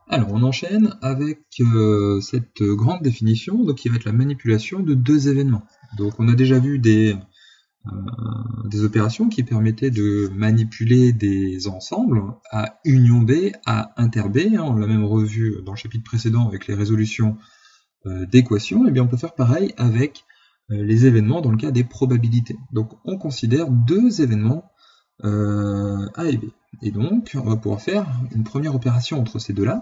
Alors, on enchaîne avec cette grande définition, donc qui va être la manipulation de deux événements. Donc, on a déjà vu des opérations qui permettaient de manipuler des ensembles A union B, A inter B. On l'a même revu dans le chapitre précédent avec les résolutions d'équations. Et bien, on peut faire pareil avec les événements dans le cas des probabilités. Donc, on considère deux événements A et B. Et donc, on va pouvoir faire une première opération entre ces deux-là,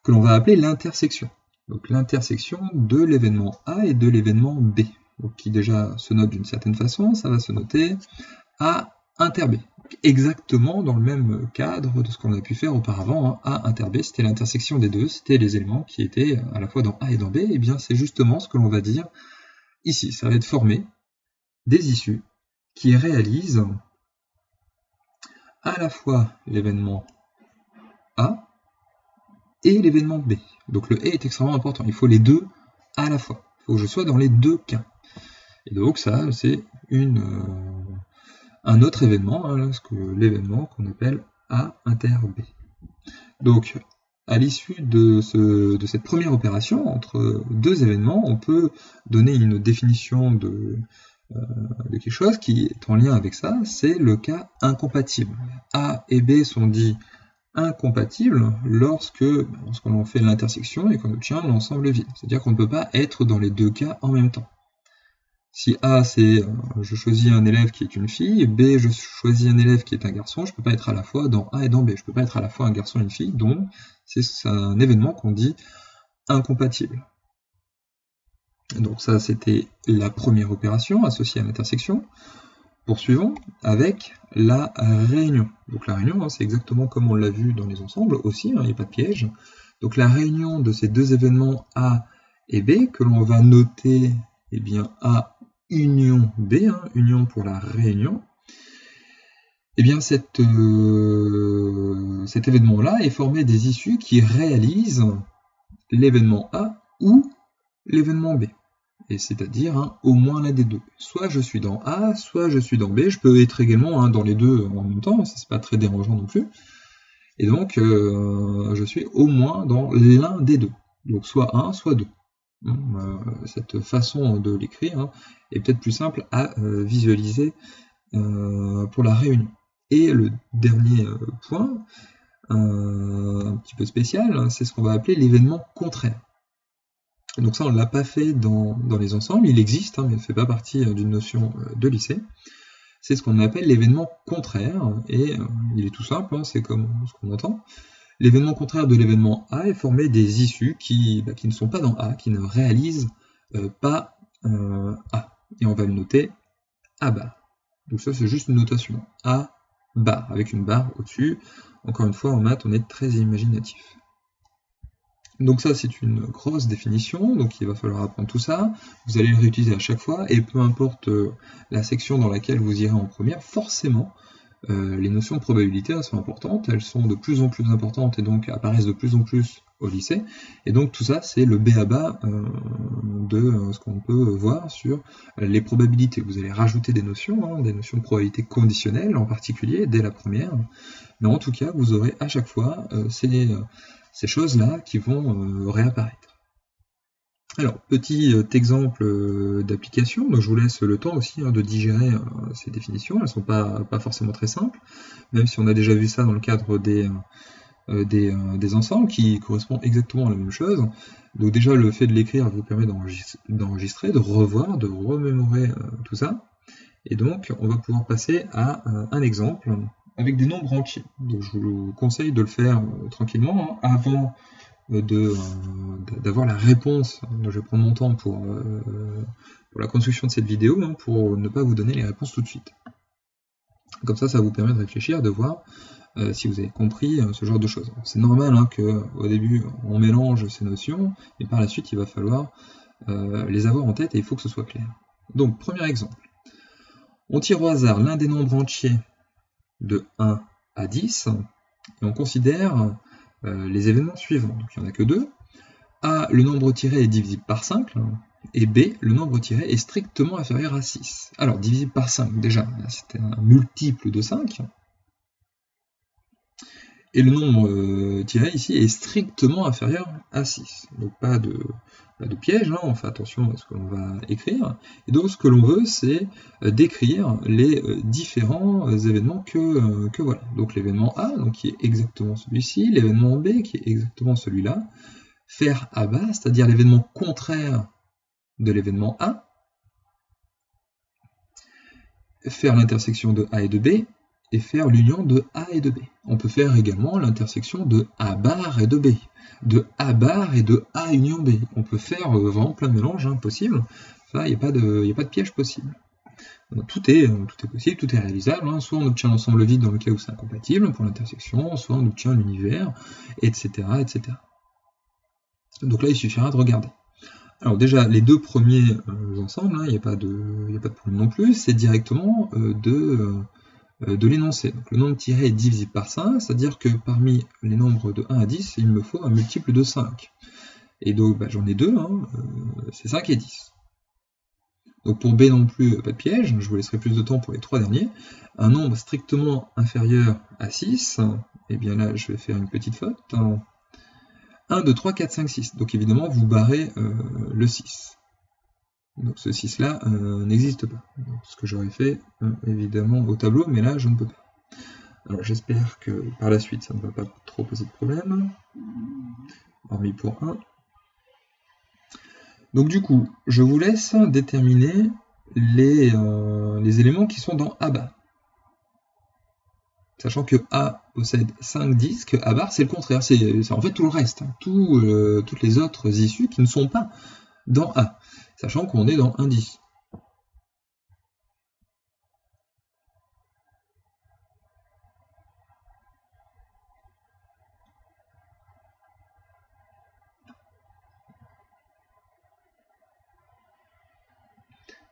que l'on va appeler l'intersection. Donc l'intersection de l'événement A et de l'événement B. Donc, qui déjà se note d'une certaine façon, ça va se noter A inter B. Donc, exactement dans le même cadre de ce qu'on a pu faire auparavant. A inter B, c'était l'intersection des deux, c'était les éléments qui étaient à la fois dans A et dans B. Et bien c'est justement ce que l'on va dire ici. Ça va être formé des issues qui réalisent à la fois l'événement A et l'événement B. Donc le et est extrêmement important. Il faut les deux à la fois. Il faut que je sois dans les deux cas. Et donc ça, c'est un autre événement, l'événement qu'on appelle A inter B. Donc, à l'issue de cette première opération, entre deux événements, on peut donner une définition de quelque chose qui est en lien avec ça, c'est le cas incompatible. A et B sont dits incompatibles lorsqu'on fait l'intersection et qu'on obtient l'ensemble vide. C'est-à-dire qu'on ne peut pas être dans les deux cas en même temps. Si A, c'est je choisis un élève qui est une fille, et B, je choisis un élève qui est un garçon, je ne peux pas être à la fois dans A et dans B. Je ne peux pas être à la fois un garçon et une fille, donc c'est un événement qu'on dit incompatible. Donc ça, c'était la première opération associée à l'intersection. Poursuivons avec la réunion. Donc la réunion, c'est exactement comme on l'a vu dans les ensembles aussi, il n'y a pas de piège. Donc la réunion de ces deux événements A et B, que l'on va noter A union B, union pour la réunion, et bien cet événement-là est formé des issues qui réalisent l'événement A ou l'événement B. Et c'est-à-dire au moins l'un des deux. Soit je suis dans A, soit je suis dans B. Je peux être également dans les deux en même temps, ça c'est pas très dérangeant non plus. Et donc je suis au moins dans l'un des deux. Donc soit 1, soit 2. Cette façon de l'écrire est peut-être plus simple à visualiser pour la réunion. Et le dernier point, un petit peu spécial, c'est ce qu'on va appeler l'événement contraire. Donc ça, on ne l'a pas fait dans les ensembles, il existe, mais il ne fait pas partie d'une notion de lycée. C'est ce qu'on appelle l'événement contraire, et il est tout simple, c'est comme ce qu'on entend. L'événement contraire de l'événement A est formé des issues qui ne sont pas dans A, qui ne réalisent pas A. Et on va le noter A bar. Donc ça, c'est juste une notation. A bar, avec une barre au-dessus. Encore une fois, en maths, on est très imaginatif. Donc ça, c'est une grosse définition, donc il va falloir apprendre tout ça. Vous allez le réutiliser à chaque fois, et peu importe la section dans laquelle vous irez en première, forcément, les notions de probabilité sont importantes, elles sont de plus en plus importantes et donc apparaissent de plus en plus au lycée. Et donc tout ça, c'est le b.a.-ba de ce qu'on peut voir sur les probabilités. Vous allez rajouter des notions de probabilité conditionnelle en particulier, dès la première. Mais en tout cas, vous aurez à chaque fois ces choses-là qui vont réapparaître. Alors, petit exemple d'application, donc je vous laisse le temps aussi de digérer ces définitions, elles ne sont pas forcément très simples, même si on a déjà vu ça dans le cadre des ensembles qui correspondent exactement à la même chose. Donc déjà, le fait de l'écrire vous permet d'enregistrer, de revoir, de remémorer tout ça. Et donc, on va pouvoir passer à un exemple avec des nombres entiers. Donc je vous conseille de le faire tranquillement avant d'avoir la réponse. Je vais prendre mon temps pour la construction de cette vidéo, pour ne pas vous donner les réponses tout de suite. Comme ça vous permet de réfléchir, de voir si vous avez compris ce genre de choses. C'est normal qu'au début, on mélange ces notions, et par la suite, il va falloir les avoir en tête, et il faut que ce soit clair. Donc, premier exemple. On tire au hasard l'un des nombres entiers de 1 à 10, et on considère les événements suivants. Donc il n'y en a que deux. A, le nombre tiré est divisible par 5, et B, le nombre tiré est strictement inférieur à 6. Alors, divisible par 5, déjà, c'était un multiple de 5. Et le nombre tiré ici est strictement inférieur à 6. Donc pas de piège, hein, on fait attention à ce que l'on va écrire. Et donc ce que l'on veut, c'est décrire les différents événements que voilà. Donc l'événement A, donc, qui est exactement celui-ci, l'événement B, qui est exactement celui-là, faire A bas, c'est-à-dire l'événement contraire de l'événement A, faire l'intersection de A et de B, et faire l'union de A et de B. On peut faire également l'intersection de A bar et de B, de A bar et de A union B. On peut faire vraiment plein de mélanges possibles. Enfin, il n'y a pas de piège possible. Donc, tout est possible, tout est réalisable. Hein. Soit on obtient l'ensemble vide dans le cas où c'est incompatible pour l'intersection, soit on obtient l'univers, etc., etc. Donc là, il suffira de regarder. Alors déjà, les deux premiers ensembles, il n'y a pas de problème non plus, c'est directement de l'énoncé. Donc le nombre tiré est divisible par 5, c'est-à-dire que parmi les nombres de 1 à 10, il me faut un multiple de 5. Et donc j'en ai deux, c'est 5 et 10. Donc pour B non plus, pas de piège, je vous laisserai plus de temps pour les trois derniers. Un nombre strictement inférieur à 6, et bien là je vais faire une petite faute. 1, 2, 3, 4, 5, 6. Donc évidemment vous barrez le 6. Donc ce 6 là n'existe pas. Donc, ce que j'aurais fait évidemment au tableau, mais là je ne peux pas. Alors j'espère que par la suite ça ne va pas trop poser de problème. Hormis pour 1. Donc du coup, je vous laisse déterminer les éléments qui sont dans A bar. Sachant que A possède 5 disques, A bar c'est le contraire, c'est en fait tout le reste, toutes les autres issues qui ne sont pas dans A. Sachant qu'on est dans un 10.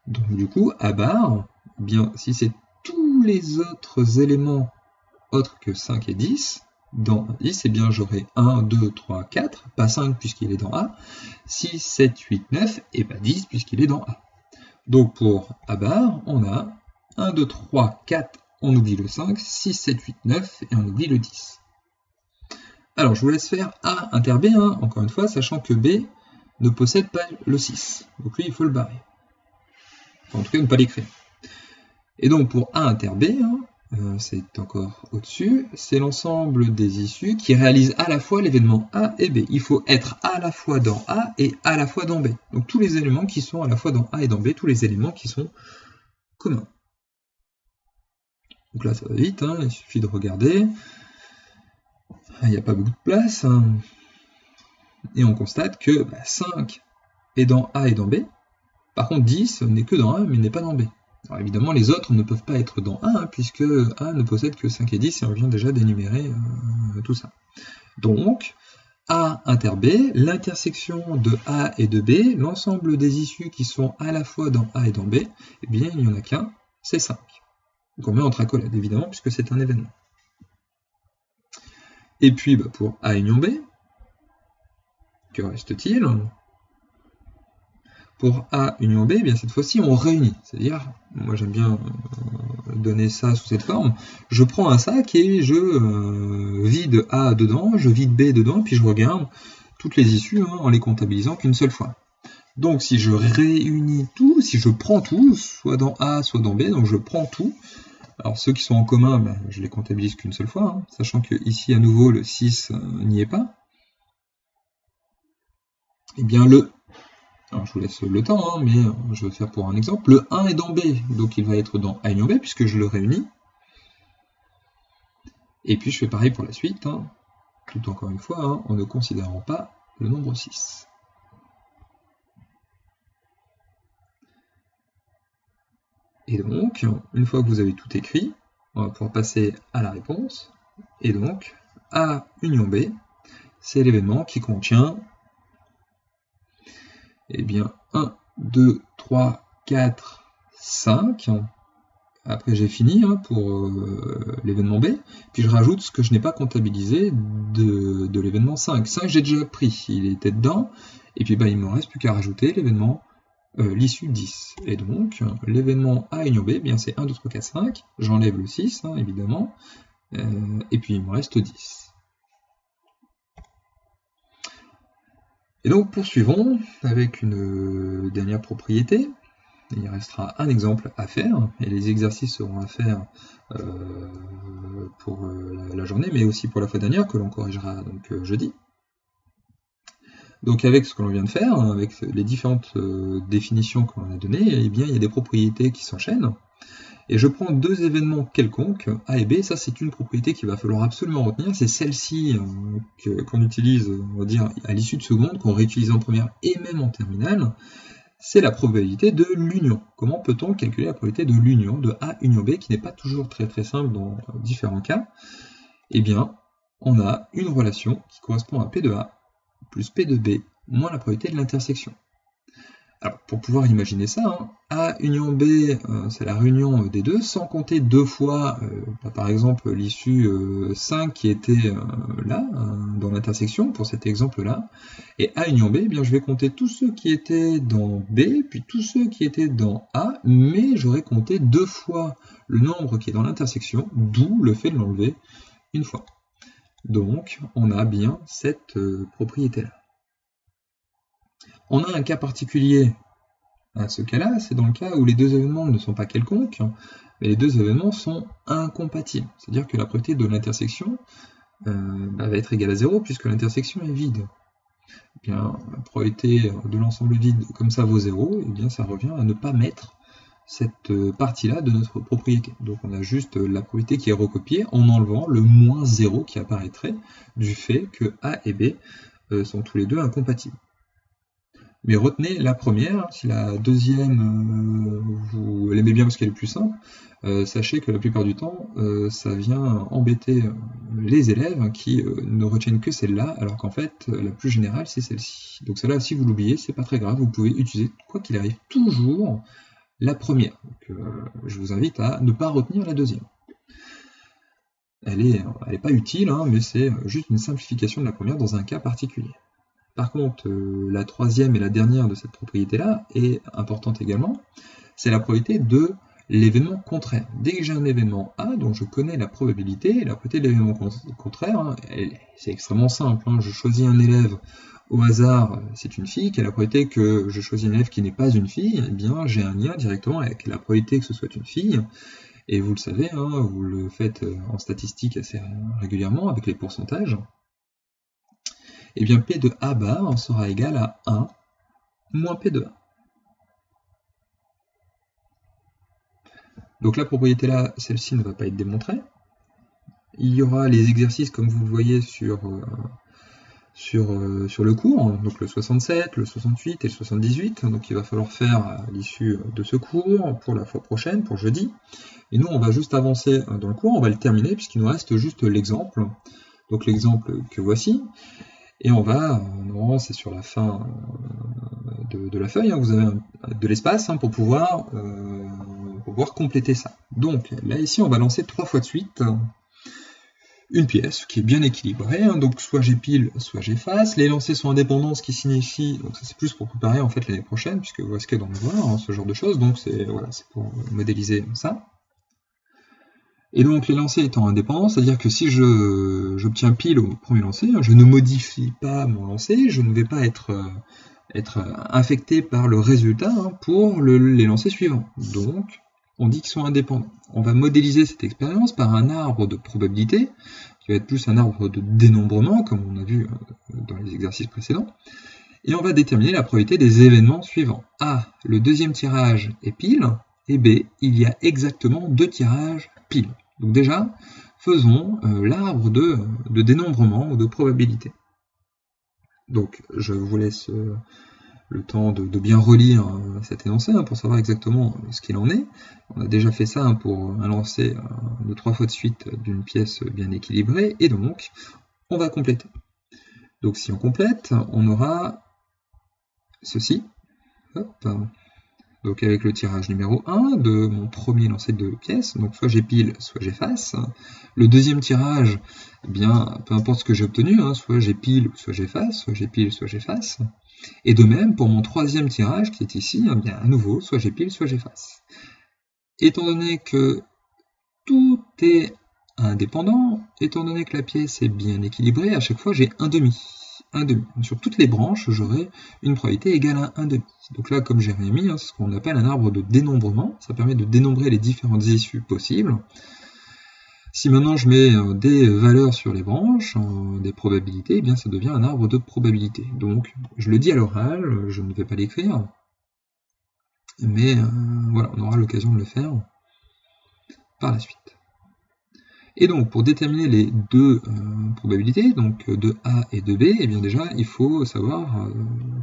Donc du coup, A bar, bien, si c'est tous les autres éléments autres que 5 et 10, dans 10, eh bien j'aurai 1, 2, 3, 4, pas 5 puisqu'il est dans A, 6, 7, 8, 9, et pas 10 puisqu'il est dans A. Donc pour A bar, on a 1, 2, 3, 4, on oublie le 5, 6, 7, 8, 9, et on oublie le 10. Alors je vous laisse faire A inter B, encore une fois, sachant que B ne possède pas le 6. Donc lui, il faut le barrer. Enfin, en tout cas, ne pas l'écrire. Et donc pour A inter B, c'est encore au-dessus, c'est l'ensemble des issues qui réalisent à la fois l'événement A et B. Il faut être à la fois dans A et à la fois dans B. Donc tous les éléments qui sont à la fois dans A et dans B, tous les éléments qui sont communs. Donc là ça va vite, il suffit de regarder. Il n'y a pas beaucoup de place. Et on constate que 5 est dans A et dans B. Par contre 10 n'est que dans A mais n'est pas dans B. Alors évidemment, les autres ne peuvent pas être dans A, puisque A ne possède que 5 et 10, et on vient déjà d'énumérer tout ça. Donc, A inter B, l'intersection de A et de B, l'ensemble des issues qui sont à la fois dans A et dans B, eh bien, il n'y en a qu'un, c'est 5. Donc on met entre accolades, évidemment, puisque c'est un événement. Et puis, pour A union B, que reste-t-il ? Pour A union B, bien cette fois-ci, on réunit. C'est-à-dire, moi j'aime bien donner ça sous cette forme. Je prends un sac et je vide A dedans, je vide B dedans, puis je regarde toutes les issues en les comptabilisant qu'une seule fois. Donc si je réunis tout, si je prends tout, soit dans A, soit dans B, donc je prends tout. Alors ceux qui sont en commun, je les comptabilise qu'une seule fois, sachant que ici à nouveau le 6 n'y est pas. Eh bien alors je vous laisse le temps, mais je vais faire pour un exemple. Le 1 est dans B, donc il va être dans A union B, puisque je le réunis. Et puis je fais pareil pour la suite, tout encore une fois, en ne considérant pas le nombre 6. Et donc, une fois que vous avez tout écrit, on va pouvoir passer à la réponse. Et donc, A union B, c'est l'événement qui contient... Eh bien, 1, 2, 3, 4, 5. Après, j'ai fini pour l'événement B. Puis je rajoute ce que je n'ai pas comptabilisé de l'événement 5. 5, j'ai déjà pris. Il était dedans. Et puis, il ne me reste plus qu'à rajouter l'événement, l'issue 10. Et donc, l'événement A union B, c'est 1, 2, 3, 4, 5. J'enlève le 6, évidemment. Et puis, il me reste 10. Et donc poursuivons avec une dernière propriété. Il restera un exemple à faire, et les exercices seront à faire pour la journée, mais aussi pour la fois dernière, que l'on corrigera donc jeudi. Donc avec ce que l'on vient de faire, avec les différentes définitions que l'on a données, eh bien, il y a des propriétés qui s'enchaînent. Et je prends deux événements quelconques, A et B. Ça, c'est une propriété qu'il va falloir absolument retenir. C'est celle-ci qu'on utilise, on va dire, à l'issue de seconde, qu'on réutilise en première et même en terminale. C'est la probabilité de l'union. Comment peut-on calculer la probabilité de l'union de A union B, qui n'est pas toujours très simple dans différents cas? Eh bien, on a une relation qui correspond à P de A plus P de B moins la probabilité de l'intersection. Alors, pour pouvoir imaginer ça, A union B, c'est la réunion des deux, sans compter deux fois, par exemple, l'issue 5 qui était là, dans l'intersection, pour cet exemple-là. Et A union B, eh bien, je vais compter tous ceux qui étaient dans B, puis tous ceux qui étaient dans A, mais j'aurais compté deux fois le nombre qui est dans l'intersection, d'où le fait de l'enlever une fois. Donc, on a bien cette propriété-là. On a un cas particulier à ce cas-là, c'est dans le cas où les deux événements ne sont pas quelconques, mais les deux événements sont incompatibles. C'est-à-dire que la probabilité de l'intersection va être égale à 0 puisque l'intersection est vide. Eh bien, la probabilité de l'ensemble vide comme ça vaut 0, et bien ça revient à ne pas mettre cette partie-là de notre propriété. Donc on a juste la probabilité qui est recopiée en enlevant le moins 0 qui apparaîtrait du fait que A et B sont tous les deux incompatibles. Mais retenez la première, si la deuxième vous l'aimez bien parce qu'elle est plus simple, sachez que la plupart du temps, ça vient embêter les élèves qui ne retiennent que celle-là, alors qu'en fait, la plus générale, c'est celle-ci. Donc celle-là, si vous l'oubliez, c'est pas très grave, vous pouvez utiliser, quoi qu'il arrive, toujours la première. Donc, je vous invite à ne pas retenir la deuxième. Elle est pas utile, mais c'est juste une simplification de la première dans un cas particulier. Par contre, la troisième et la dernière de cette propriété-là est importante également, c'est la probabilité de l'événement contraire. Dès que j'ai un événement A dont je connais la probabilité, la probabilité de l'événement contraire, c'est extrêmement simple. Je choisis un élève au hasard, c'est une fille, quelle est la probabilité que je choisis un élève qui n'est pas une fille? Eh bien, j'ai un lien directement avec la probabilité que ce soit une fille. Et vous le savez, vous le faites en statistique assez régulièrement avec les pourcentages. Et bien P de A bar sera égal à 1 moins P de A. Donc la propriété là, celle-ci ne va pas être démontrée. Il y aura les exercices comme vous le voyez sur le cours, donc le 67, le 68 et le 78, donc il va falloir faire à l'issue de ce cours pour la fois prochaine, pour jeudi. Et nous on va juste avancer dans le cours, on va le terminer puisqu'il nous reste juste l'exemple, donc l'exemple que voici. Et on va, c'est sur la fin de la feuille, vous avez de l'espace pour pouvoir compléter ça. Donc là ici on va lancer 3 fois de suite une pièce qui est bien équilibrée, donc soit j'épile, soit j'efface. Les lancers sont indépendants, ce qui signifie, donc ça c'est plus pour préparer en fait l'année prochaine, puisque vous risquez d'en avoir, ce genre de choses, donc c'est pour modéliser ça. Et donc les lancers étant indépendants, c'est-à-dire que si j'obtiens pile au premier lancer, je ne modifie pas mon lancer, je ne vais pas être infecté par le résultat pour les lancers suivants. Donc on dit qu'ils sont indépendants. On va modéliser cette expérience par un arbre de probabilité, qui va être plus un arbre de dénombrement, comme on a vu dans les exercices précédents, et on va déterminer la probabilité des événements suivants. A, le deuxième tirage est pile, et B, il y a exactement 2 tirages pile. Donc déjà, faisons l'arbre de dénombrement ou de probabilité. Donc je vous laisse le temps de bien relire cet énoncé pour savoir exactement ce qu'il en est. On a déjà fait ça pour un lancer de 3 fois de suite d'une pièce bien équilibrée, et donc on va compléter. Donc si on complète, on aura ceci. Hop. Donc avec le tirage numéro 1 de mon premier lancer de pièces, donc soit j'épile, soit j'efface. Le deuxième tirage, eh bien, peu importe ce que j'ai obtenu, soit j'épile, soit j'efface, soit j'épile, soit j'efface. Et de même, pour mon troisième tirage, qui est ici, eh bien, à nouveau, soit j'épile, soit j'efface. Étant donné que tout est indépendant, étant donné que la pièce est bien équilibrée, à chaque fois j'ai un demi. 1,5. Sur toutes les branches, j'aurai une probabilité égale à 1,5. Donc là, comme j'ai rien mis, c'est ce qu'on appelle un arbre de dénombrement. Ça permet de dénombrer les différentes issues possibles. Si maintenant je mets des valeurs sur les branches, des probabilités, eh bien ça devient un arbre de probabilité. Donc je le dis à l'oral, je ne vais pas l'écrire, mais voilà, on aura l'occasion de le faire par la suite. Et donc pour déterminer les deux probabilités, donc de A et de B, eh bien déjà il faut savoir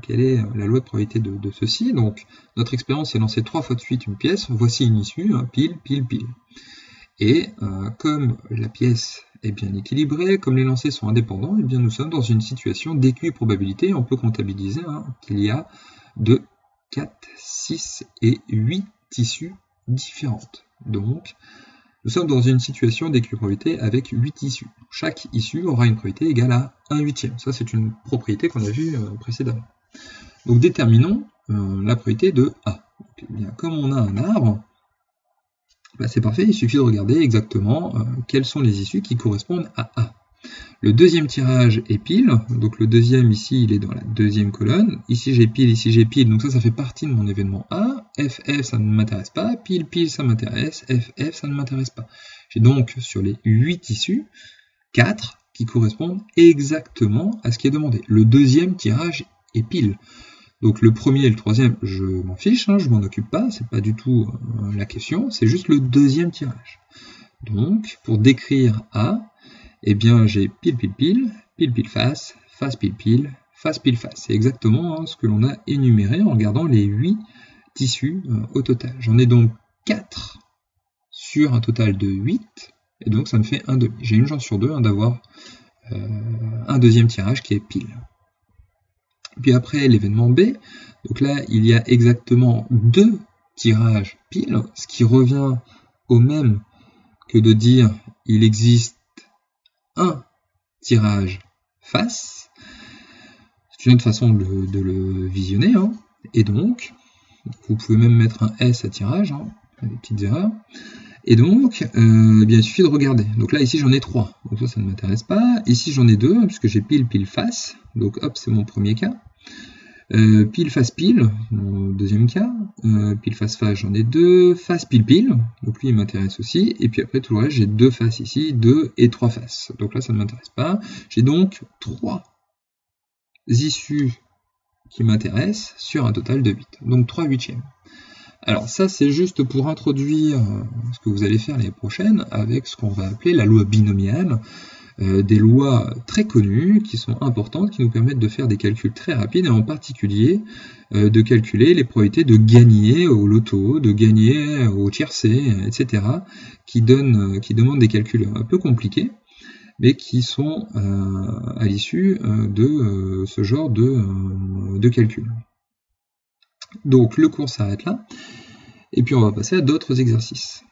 quelle est la loi de probabilité de ceci. Donc notre expérience est lancée 3 fois de suite une pièce, voici une issue, pile, pile, pile. Et comme la pièce est bien équilibrée, comme les lancers sont indépendants, eh bien nous sommes dans une situation d'équiprobabilité. On peut comptabiliser qu'il y a de 4, 6 et 8 issues différentes. Donc nous sommes dans une situation d'équiprobabilité avec 8 issues. Chaque issue aura une probabilité égale à 1/8. Ça c'est une propriété qu'on a vue précédemment. Donc déterminons la probabilité de A. Donc, eh bien, comme on a un arbre, c'est parfait, il suffit de regarder exactement quelles sont les issues qui correspondent à A. Le deuxième tirage est pile, donc le deuxième ici il est dans la deuxième colonne, ici j'ai pile, donc ça fait partie de mon événement A, FF ça ne m'intéresse pas, pile pile ça m'intéresse, FF ça ne m'intéresse pas. J'ai donc sur les 8 issues, 4 qui correspondent exactement à ce qui est demandé. Le deuxième tirage est pile. Donc le premier et le troisième, je m'en fiche, je m'en occupe pas, c'est pas du tout la question, c'est juste le deuxième tirage. Donc pour décrire A, eh bien j'ai pile pile pile, pile pile face, face pile pile, face pile face. C'est exactement ce que l'on a énuméré en regardant les 8 tissus au total. J'en ai donc 4 sur un total de 8, et donc ça me fait 1/2. J'ai une chance sur 2 d'avoir un deuxième tirage qui est pile. Puis après l'événement B, donc là il y a exactement 2 tirages pile, ce qui revient au même que de dire il existe un tirage face. C'est une autre façon de le visionner, et donc vous pouvez même mettre un S à tirage, des petites erreurs. Et donc, bien, il suffit de regarder. Donc là, ici, j'en ai 3. Donc ça ne m'intéresse pas. Ici, j'en ai 2, puisque j'ai pile, pile, face. Donc hop, c'est mon premier cas. Pile, face, pile, mon deuxième cas. Pile, face, face, j'en ai 2. Face, pile, pile. Donc lui, il m'intéresse aussi. Et puis après, tout le reste, j'ai 2 faces ici, 2 et 3 faces. Donc là, ça ne m'intéresse pas. J'ai donc 3 issues qui m'intéressent sur un total de 8. Donc 3 huitièmes. Alors ça c'est juste pour introduire ce que vous allez faire l'année prochaine avec ce qu'on va appeler la loi binomiale, des lois très connues qui sont importantes, qui nous permettent de faire des calculs très rapides et en particulier de calculer les probabilités de gagner au loto, de gagner au tiercé, etc. qui demandent des calculs un peu compliqués, mais qui sont à l'issue de ce genre de calcul. Donc le cours s'arrête là, et puis on va passer à d'autres exercices.